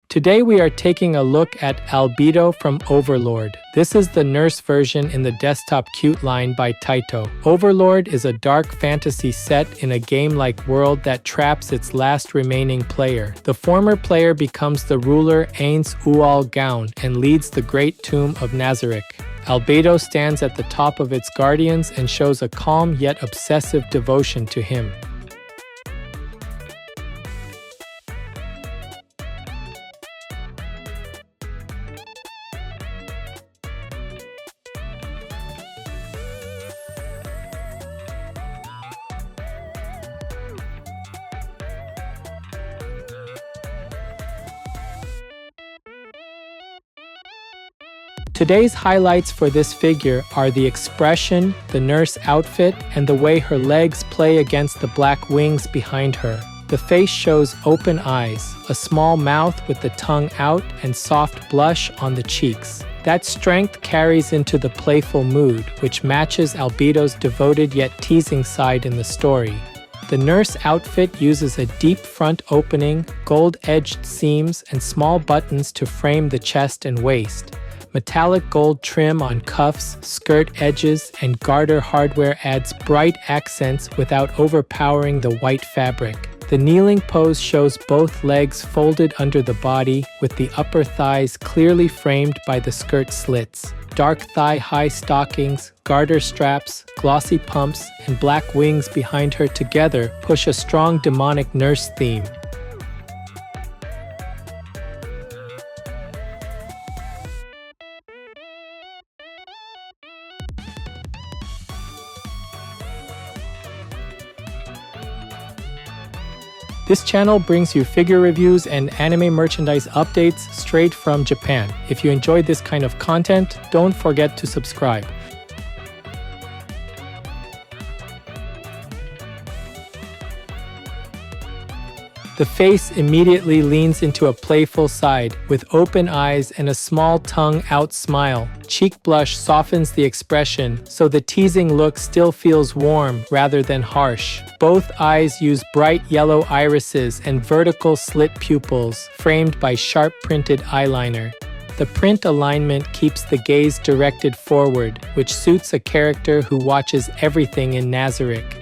Today we are taking a look at Albedo from Overlord. This is the nurse version in the Desktop Cute line by Taito. Overlord is a dark fantasy set in a game-like world that traps its last remaining player. The former player becomes the ruler Ainz Ooal Gown and leads the great tomb of Nazarick. Albedo stands at the top of its guardians and shows a calm yet obsessive devotion to him. Today's highlights for this figure are the expression, the nurse outfit, and the way her legs play against the black wings behind her. The face shows open eyes, a small mouth with the tongue out, and soft blush on the cheeks. That strength carries into the playful mood, which matches Albedo's devoted yet teasing side in the story. The nurse outfit uses a deep front opening, gold-edged seams, and small buttons to frame the chest and waist. Metallic gold trim on cuffs, skirt edges, and garter hardware adds bright accents without overpowering the white fabric. The kneeling pose shows both legs folded under the body, with the upper thighs clearly framed by the skirt slits. Dark thigh-high stockings, garter straps, glossy pumps, and black wings behind her together push a strong demonic nurse theme. This channel brings you figure reviews and anime merchandise updates straight from Japan. If you enjoy this kind of content, don't forget to subscribe. The face immediately leans into a playful side, with open eyes and a small tongue-out smile. Cheek blush softens the expression, so the teasing look still feels warm rather than harsh. Both eyes use bright yellow irises and vertical slit pupils, framed by sharp-printed eyeliner. The print alignment keeps the gaze directed forward, which suits a character who watches everything in Nazarick.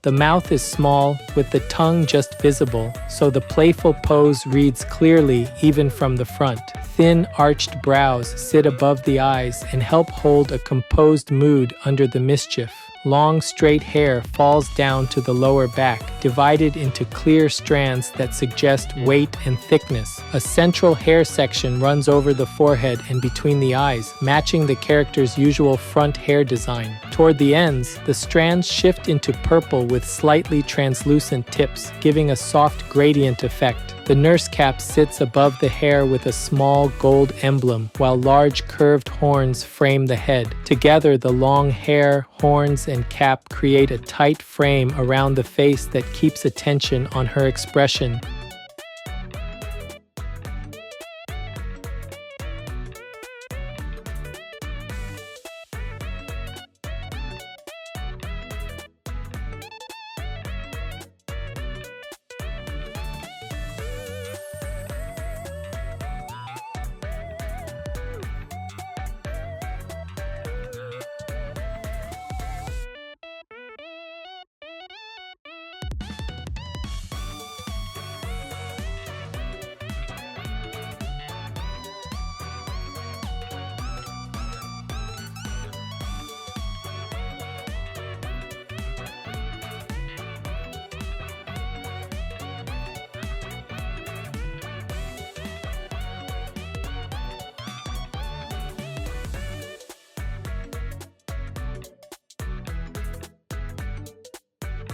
The mouth is small, with the tongue just visible, so the playful pose reads clearly even from the front. Thin, arched brows sit above the eyes and help hold a composed mood under the mischief. Long, straight hair falls down to the lower back, divided into clear strands that suggest weight and thickness. A central hair section runs over the forehead and between the eyes, matching the character's usual front hair design. Toward the ends, the strands shift into purple with slightly translucent tips, giving a soft gradient effect. The nurse cap sits above the hair with a small gold emblem, while large curved horns frame the head. Together, the long hair, horns, and cap create a tight frame around the face that keeps attention on her expression.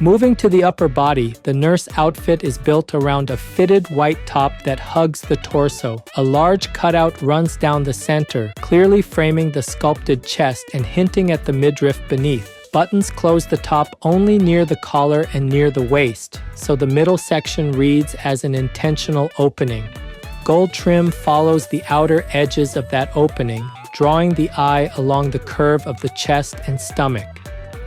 Moving to the upper body, the nurse outfit is built around a fitted white top that hugs the torso. A large cutout runs down the center, clearly framing the sculpted chest and hinting at the midriff beneath. Buttons close the top only near the collar and near the waist, so the middle section reads as an intentional opening. Gold trim follows the outer edges of that opening, drawing the eye along the curve of the chest and stomach.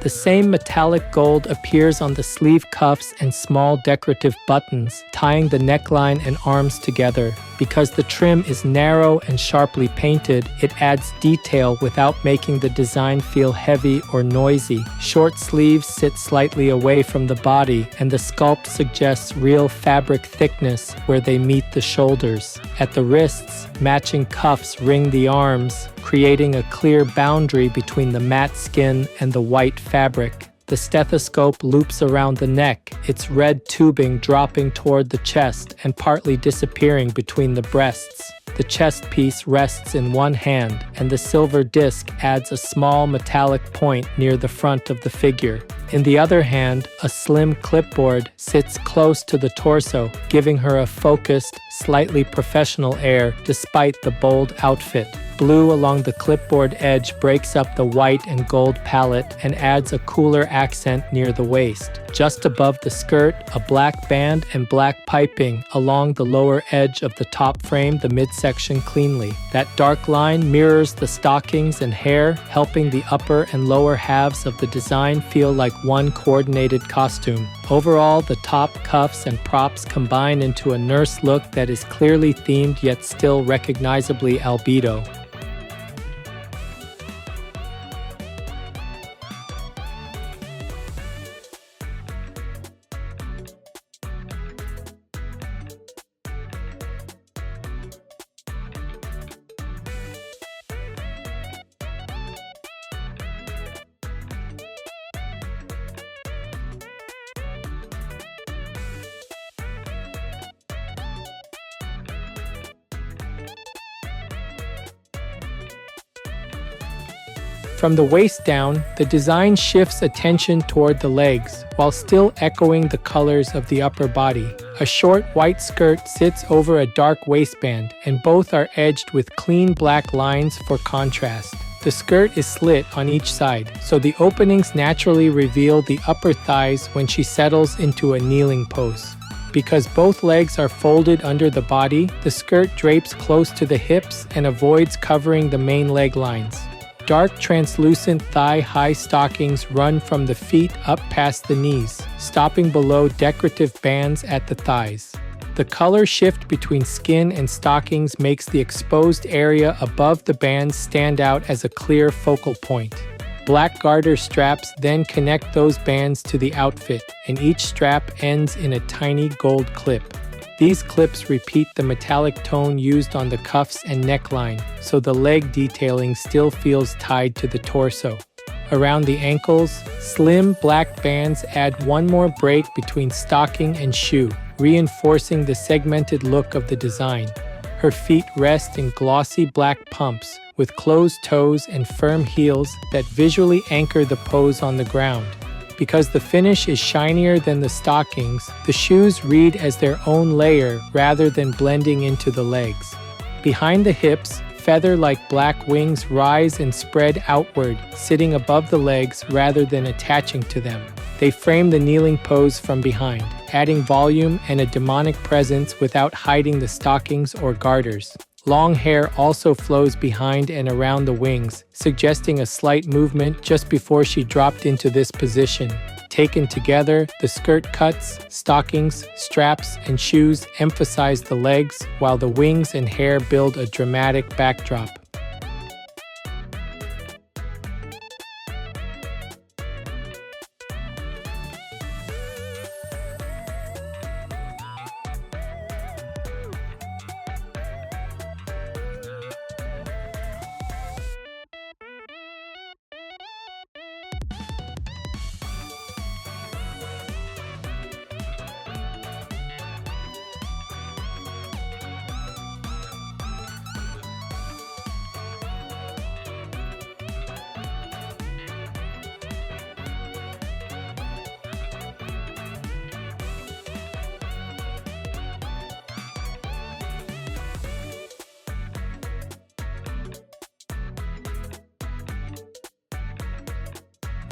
The same metallic gold appears on the sleeve cuffs and small decorative buttons, tying the neckline and arms together. Because the trim is narrow and sharply painted, it adds detail without making the design feel heavy or noisy. Short sleeves sit slightly away from the body, and the sculpt suggests real fabric thickness where they meet the shoulders. At the wrists, matching cuffs ring the arms, creating a clear boundary between the matte skin and the white fabric. The stethoscope loops around the neck, its red tubing dropping toward the chest and partly disappearing between the breasts. The chest piece rests in one hand, and the silver disc adds a small metallic point near the front of the figure. In the other hand, a slim clipboard sits close to the torso, giving her a focused, slightly professional air despite the bold outfit. Blue along the clipboard edge breaks up the white and gold palette and adds a cooler accent near the waist. Just above the skirt, a black band and black piping along the lower edge of the top frame the midsection cleanly. That dark line mirrors the stockings and hair, helping the upper and lower halves of the design feel like one coordinated costume. Overall, the top, cuffs, and props combine into a nurse look that is clearly themed yet still recognizably albedo. From the waist down, the design shifts attention toward the legs, while still echoing the colors of the upper body. A short white skirt sits over a dark waistband, and both are edged with clean black lines for contrast. The skirt is slit on each side, so the openings naturally reveal the upper thighs when she settles into a kneeling pose. Because both legs are folded under the body, the skirt drapes close to the hips and avoids covering the main leg lines. Dark translucent thigh-high stockings run from the feet up past the knees, stopping below decorative bands at the thighs. The color shift between skin and stockings makes the exposed area above the bands stand out as a clear focal point. Black garter straps then connect those bands to the outfit, and each strap ends in a tiny gold clip. These clips repeat the metallic tone used on the cuffs and neckline, so the leg detailing still feels tied to the torso. Around the ankles, slim black bands add one more break between stocking and shoe, reinforcing the segmented look of the design. Her feet rest in glossy black pumps, with closed toes and firm heels that visually anchor the pose on the ground. Because the finish is shinier than the stockings, the shoes read as their own layer rather than blending into the legs. Behind the hips, feather-like black wings rise and spread outward, sitting above the legs rather than attaching to them. They frame the kneeling pose from behind, adding volume and a demonic presence without hiding the stockings or garters. Long hair also flows behind and around the wings, suggesting a slight movement just before she dropped into this position. Taken together, the skirt cuts, stockings, straps, and shoes emphasize the legs, while the wings and hair build a dramatic backdrop.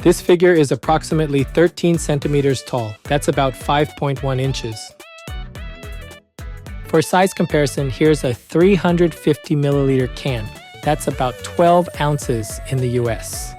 This figure is approximately 13 centimeters tall. That's about 5.1 inches. For size comparison, here's a 350 milliliter can. That's about 12 ounces in the US.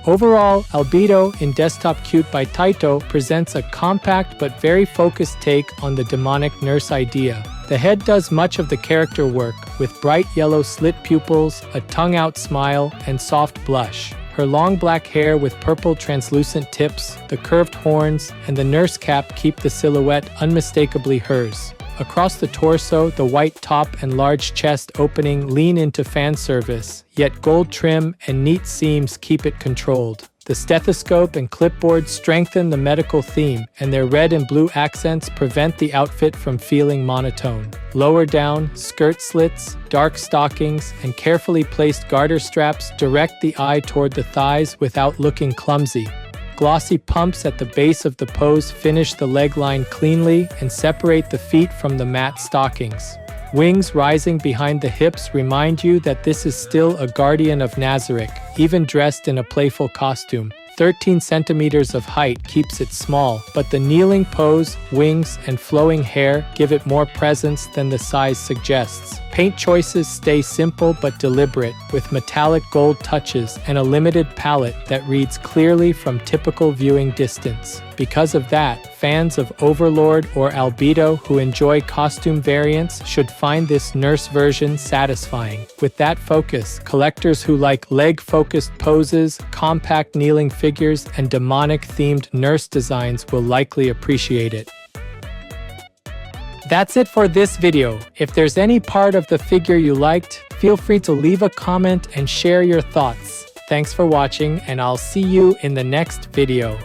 Overall, Albedo in Desktop Cute by Taito presents a compact but very focused take on the demonic nurse idea. The head does much of the character work, with bright yellow slit pupils, a tongue-out smile, and soft blush. Her long black hair with purple translucent tips, the curved horns, and the nurse cap keep the silhouette unmistakably hers. Across the torso, the white top and large chest opening lean into fan service, yet gold trim and neat seams keep it controlled. The stethoscope and clipboard strengthen the medical theme, and their red and blue accents prevent the outfit from feeling monotone. Lower down, skirt slits, dark stockings, and carefully placed garter straps direct the eye toward the thighs without looking clumsy. Glossy pumps at the base of the pose finish the leg line cleanly and separate the feet from the matte stockings. Wings rising behind the hips remind you that this is still a guardian of Nazarick, even dressed in a playful costume. 13 centimeters of height keeps it small, but the kneeling pose, wings, and flowing hair give it more presence than the size suggests. Paint choices stay simple but deliberate, with metallic gold touches and a limited palette that reads clearly from typical viewing distance. Because of that, fans of Overlord or Albedo who enjoy costume variants should find this nurse version satisfying. With that focus, collectors who like leg-focused poses, compact kneeling figures, and demonic-themed nurse designs will likely appreciate it. That's it for this video. If there's any part of the figure you liked, feel free to leave a comment and share your thoughts. Thanks for watching, and I'll see you in the next video.